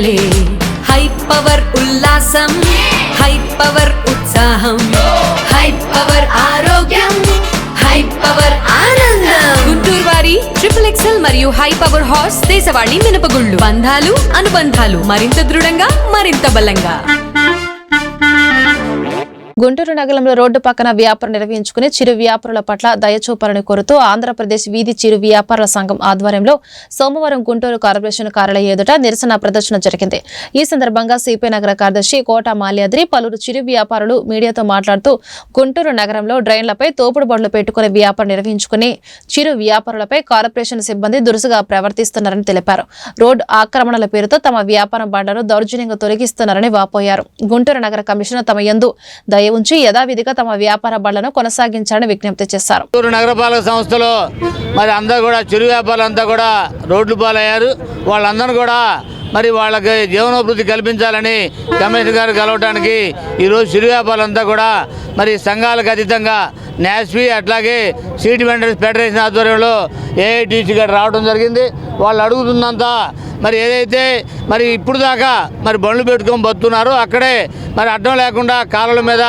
పండగలే high power ఉల్లాసం high power ఉత్సాహం high power ఆరోగ్యం హై పవర్ ఆనందం గుంటూరు వారి XXL మరియు హై పవర్ హార్స్ దేశవాళీ మినపగుళ్ళు బంధాలు అనుబంధాలు మరింత దృఢంగా మరింత బలంగా. గుంటూరు నగరంలో రోడ్డు పక్కన వ్యాపారం నిర్వహించుకుని చిరు వ్యాపారుల పట్ల దయచూపాలని కోరుతూ ఆంధ్రప్రదేశ్ వీధి చిరు వ్యాపారుల సంఘం ఆధ్వర్యంలో సోమవారం గుంటూరు కార్పొరేషన్ కార్యాలయం ఎదుట నిరసన ప్రదర్శన జరిగింది. ఈ సందర్భంగా సిపి నగర కార్యదర్శి కోట మాల్యాద్రి పలువురు చిరు వ్యాపారులు మీడియాతో మాట్లాడుతూ గుంటూరు నగరంలో డ్రైన్లపై తోపుడు బండ్లు పెట్టుకుని వ్యాపారం నిర్వహించుకుని చిరు వ్యాపారులపై కార్పొరేషన్ సిబ్బంది దురుసుగా ప్రవర్తిస్తున్నారని తెలిపారు. రోడ్డు ఆక్రమణల పేరుతో తమ వ్యాపారం బండ్లను దౌర్జన్యంగా తొలగిస్తున్నారని వాపోయారు. గుంటూరు నగర కమిషనర్ తమ యందు దయ ఉంచి యథావిధిగా తమ వ్యాపార బండ్లను కొనసాగించాలని విజ్ఞప్తి చేశారు. నగరపాలక సంస్థలో మరి అందరూ కూడా చిరు వ్యాపారులంతా కూడా రోడ్లు పాలయ్యారు. వాళ్ళందరూ కూడా మరి వాళ్ళకి జీవనోభివృద్ధి కల్పించాలని కమిషనర్ గారు కలవడానికి ఈరోజు చిరు వ్యాపారులంతా కూడా మరి సంఘాలకు అతీతంగా NASP అట్లాగే స్ట్రీట్ వెండర్స్ ఫెడరేషన్ ఆధ్వర్యంలో AITC గారు రావడం జరిగింది. వాళ్ళు అడుగుతుందంతా మరి ఏదైతే మరి ఇప్పుడు దాకా మరి బండ్లు పెట్టుకొని బతున్నారో అక్కడే మరి అడ్డం లేకుండా కాలువల మీద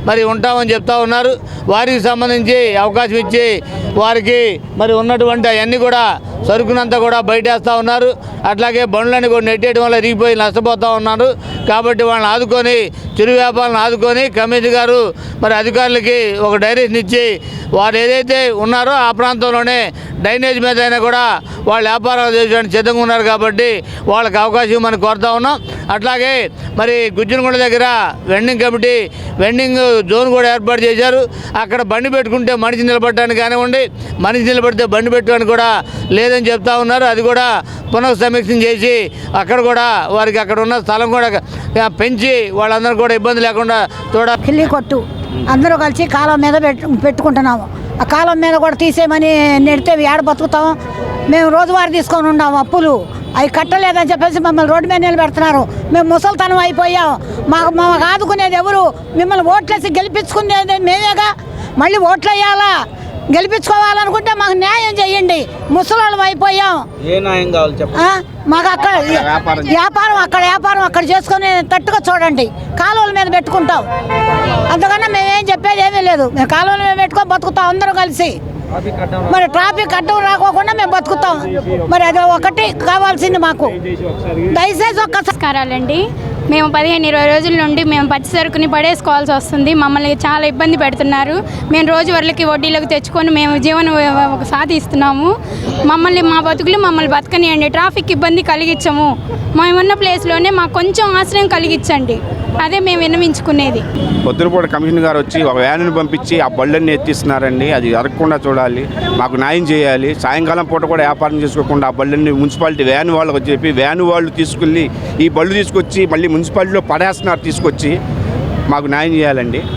మరి ఉంటామని చెప్తా ఉన్నారు. వారికి సంబంధించి అవకాశం ఇచ్చి వారికి మరి ఉన్నటువంటి అవన్నీ కూడా సరుకునంతా కూడా బయటేస్తూ ఉన్నారు. అట్లాగే బండ్లని కూడా నెట్టేయడం వల్ల ఎరిగిపోయి నష్టపోతూ ఉన్నారు. కాబట్టి వాళ్ళని ఆదుకొని చిరు వ్యాపారాలను ఆదుకొని కమిషనర్ గారు మరి అధికారులకి ఒక డైరెక్షన్ ఇచ్చి వారు ఏదైతే ఉన్నారో ఆ ప్రాంతంలోనే డ్రైనేజ్ మీద అయినా కూడా వాళ్ళు వ్యాపారాలు చేయడానికి సిద్ధంగా ఉన్నారు. కాబట్టి వాళ్ళకి అవకాశం మనం కోరుతా ఉన్నాం. అట్లాగే మరి గుజ్జనగూడ దగ్గర వెండింగ్ కమిటీ వెండింగ్ జోన్ కూడా ఏర్పాటు చేశారు. అక్కడ బండి పెట్టుకుంటే మనిషి నిలబడటానికి కానివ్వండి, మనిషి నిలబడితే బండి పెట్టడానికి కూడా లేదని చెప్తా ఉన్నారు. అది కూడా పునఃసమీక్ష చేసి అక్కడ కూడా వారికి అక్కడ ఉన్న స్థలం కూడా పెంచి వాళ్ళందరూ కూడా ఇబ్బంది లేకుండా కిల్లి కొట్టు అందరూ కలిసి కాలం మీద పెట్టుకుంటున్నాము. ఆ కాలం మీద కూడా తీసేయమని నెడితే ఏడ బతుకుతాం. మేము రోజువారీ తీసుకొని ఉన్నాము అప్పులు అవి కట్టలేదని చెప్పేసి మమ్మల్ని రోడ్డు మీద నిలబెడుతున్నారు. మేము ముసలితనం అయిపోయాం. మాకు ఆదుకునేది ఎవరు? మిమ్మల్ని ఓట్లేసి గెలిపించుకునేది మేమేగా. మళ్ళీ ఓట్లు వేయాలా, గెలిపించుకోవాలనుకుంటే మాకు న్యాయం చేయండి. ముసలాళ్ళం అయిపోయాం. మాకు అక్కడ వ్యాపారం అక్కడ చేసుకొని తట్టుగా చూడండి. కాలువల మీద పెట్టుకుంటాం. అంతకన్నా మేమేం చెప్పేది ఏమీ లేదు. మేము కాలువల మీద పెట్టుకొని బతుకుతాం అందరూ కలిసి. మరి ట్రాఫిక్ అడ్డం రాకోకుండా మేము బతుకుతాం. మరి అది ఒకటి కావాల్సింది మాకు. దయచేసి నమస్కారాలండి. మేము 15-20 రోజుల నుండి మేము పచ్చి సరుకుని పడేసుకోవాల్సి వస్తుంది. మమ్మల్ని చాలా ఇబ్బంది పెడుతున్నారు. మేము రోజువారీలకి వడ్డీలకు తెచ్చుకొని మేము జీవనం సాధిస్తున్నాము. మా బతుకులు మమ్మల్ని బతకనియండి. ట్రాఫిక్ ఇబ్బంది కలిగించము. మేమున్న ప్లేస్లోనే మాకు కొంచెం ఆశ్రయం కలిగించండి. అదే మేము విన్నవించుకునేది. పొద్దునపూట కమిషనర్ గారు వచ్చి ఒక వ్యాన్ని పంపించి ఆ బళ్ళన్నీ ఎత్తిస్తున్నారండి. అది జరగకుండా చూడాలి, మాకు న్యాయం చేయాలి. సాయంకాలం పూట కూడా వ్యాపారం చేసుకోకుండా ఆ బళ్ళన్నీ మున్సిపాలిటీ వ్యాన్ వాళ్ళకి చెప్పి వ్యాన్ వాళ్ళు తీసుకెళ్ళి ఈ బళ్ళు తీసుకొచ్చి మళ్ళీ మున్సిపాలిటీలో పడేస్తున్నారు. తీసుకొచ్చి మాకు న్యాయం చేయాలండి.